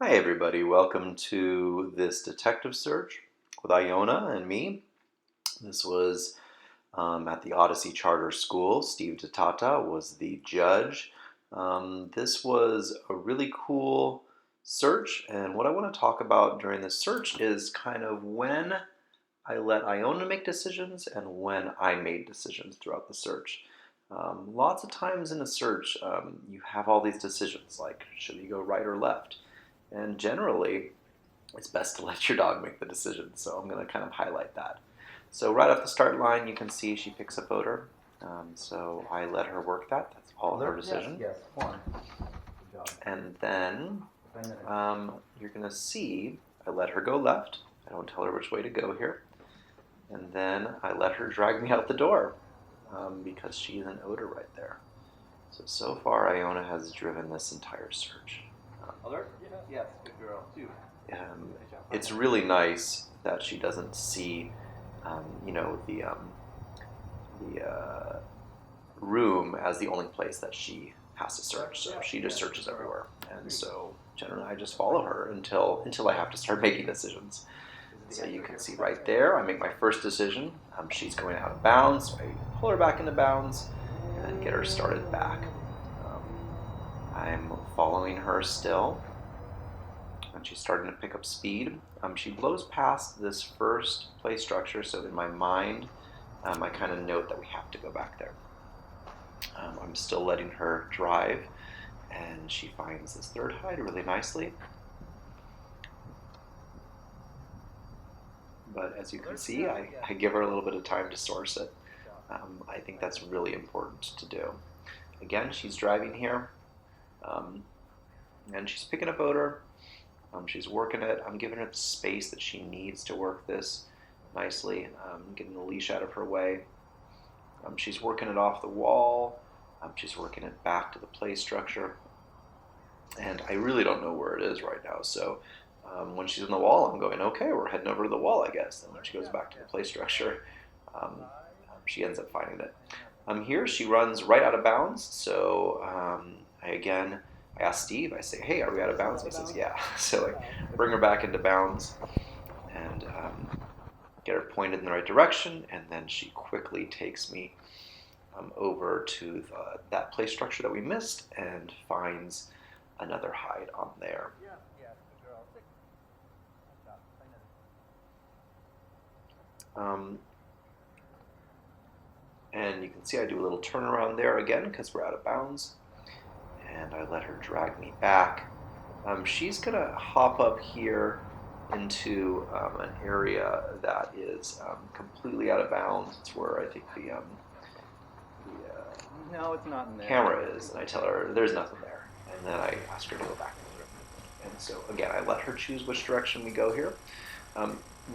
Hi everybody, welcome to this detective search with Iona and me. This was at the Odyssey Charter School. Steve DeTata was the judge. This was a really cool search, and what I want to talk about during this search is kind of when I let Iona make decisions and when I made decisions throughout the search. Lots of times in a search, you have all these decisions like should you go right or left? And generally, it's best to let your dog make the decision. So I'm going to kind of highlight that. So right off the start line, you can see she picks up odor. So I let her work that. That's all her decision. Yes, one. Good job. And then you're going to see I let her go left. I don't tell her which way to go here. And then I let her drag me out the door because she's an odor right there. So far, Iona has driven this entire search. Alert? Yes, good girl. Two. It's really nice that she doesn't see, the room as the only place that she has to search. So she just searches everywhere, and so generally I just follow her until I have to start making decisions. So you can see right there, I make my first decision. She's going out of bounds, so I pull her back into bounds and then get her started back. I'm following her still, and she's starting to pick up speed. She blows past this first play structure, so in my mind, I kind of note that we have to go back there. I'm still letting her drive, and she finds this third hide really nicely. But as you can see, I give her a little bit of time to source it. I think that's really important to do. Again, she's driving here, and she's picking up odor. She's working it. I'm giving her the space that she needs to work this nicely, getting the leash out of her way. She's working it off the wall. She's working it back to the play structure. And I really don't know where it is right now. So when she's in the wall, I'm going, okay, we're heading over to the wall, I guess. And when she goes back to the play structure, she ends up finding it. Here, she runs right out of bounds. So I ask Steve, I say, hey, are we out of bounds? He says, yeah. So I bring her back into bounds and get her pointed in the right direction, and then she quickly takes me over to that play structure that we missed and finds another hide on there. And you can see I do a little turnaround there again because we're out of bounds. And I let her drag me back. She's gonna hop up here into an area that is completely out of bounds. It's where I think the No, it's not in there. camera is, and I tell her there's nothing there. And then I ask her to go back. And so again, I let her choose which direction we go here.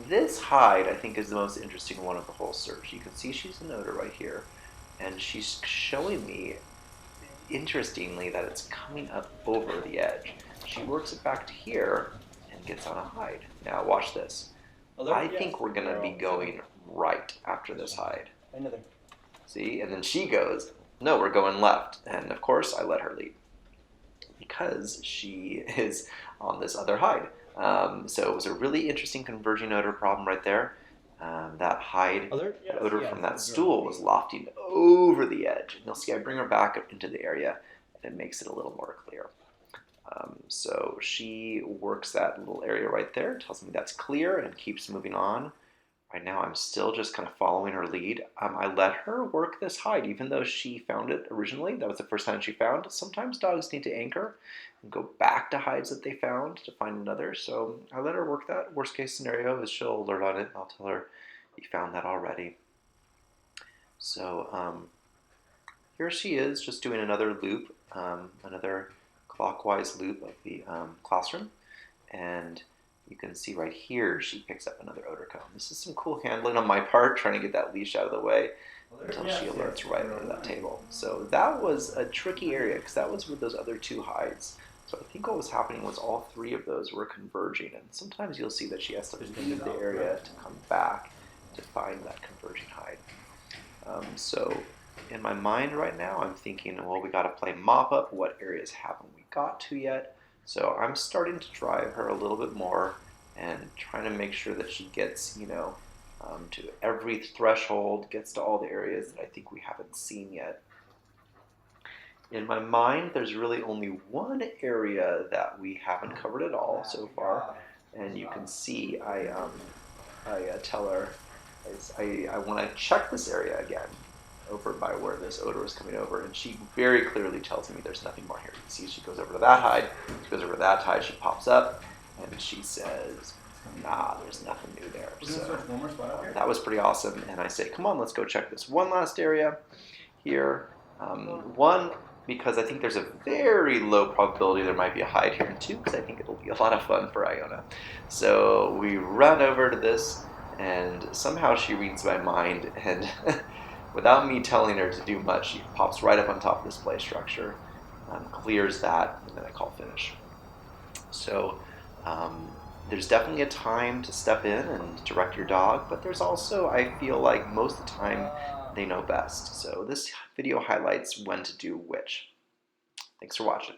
This hide, I think, is the most interesting one of the whole search. You can see she's an odor right here, and she's showing me, interestingly, that it's coming up over the edge. She works it back to here and gets on a hide. Now watch this. I think we're going to be going right after this hide. Another. See? And then she goes, no, we're going left. And of course, I let her lead because she is on this other hide. So it was a really interesting converging odor problem right there. That hide, that odor from that stool was lofting over the edge. And you'll see I bring her back up into the area, and it makes it a little more clear. So she works that little area right there, tells me that's clear, and keeps moving on. Right now I'm still just kind of following her lead. I let her work this hide, even though she found it originally. That was the first time she found. Sometimes dogs need to anchor and go back to hides that they found to find another. So I let her work that. Worst case scenario is she'll alert on it. I'll tell her, you found that already. So here she is, just doing another loop, another clockwise loop of the classroom. And you can see right here, she picks up another odor cone. This is some cool handling on my part, trying to get that leash out of the way until she alerts right under that table. So that was a tricky area because that was with those other two hides. So I think what was happening was all three of those were converging, and sometimes you'll see that she has to leave the area to come back to find that converging hide. So in my mind right now, I'm thinking, well, we got to play mop up. What areas haven't we got to yet? So I'm starting to drive her a little bit more and trying to make sure that she gets, to every threshold, gets to all the areas that I think we haven't seen yet. In my mind, there's really only one area that we haven't covered at all so far, and you can see I tell her I want to check this area again over by where this odor is coming over, and she very clearly tells me there's nothing more here. You can see she goes over to that hide, she goes over to that hide, she pops up, and she says, nah, there's nothing new there. So that was pretty awesome, and I say, come on, let's go check this one last area here. One, because I think there's a very low probability there might be a hide here, and two, because I think it'll be a lot of fun for Iona. So we run over to this, and somehow she reads my mind, and without me telling her to do much, she pops right up on top of this play structure, clears that, and then I call finish. So there's definitely a time to step in and direct your dog, but there's also, I feel like most of the time, they know best. So this video highlights when to do which. Thanks for watching.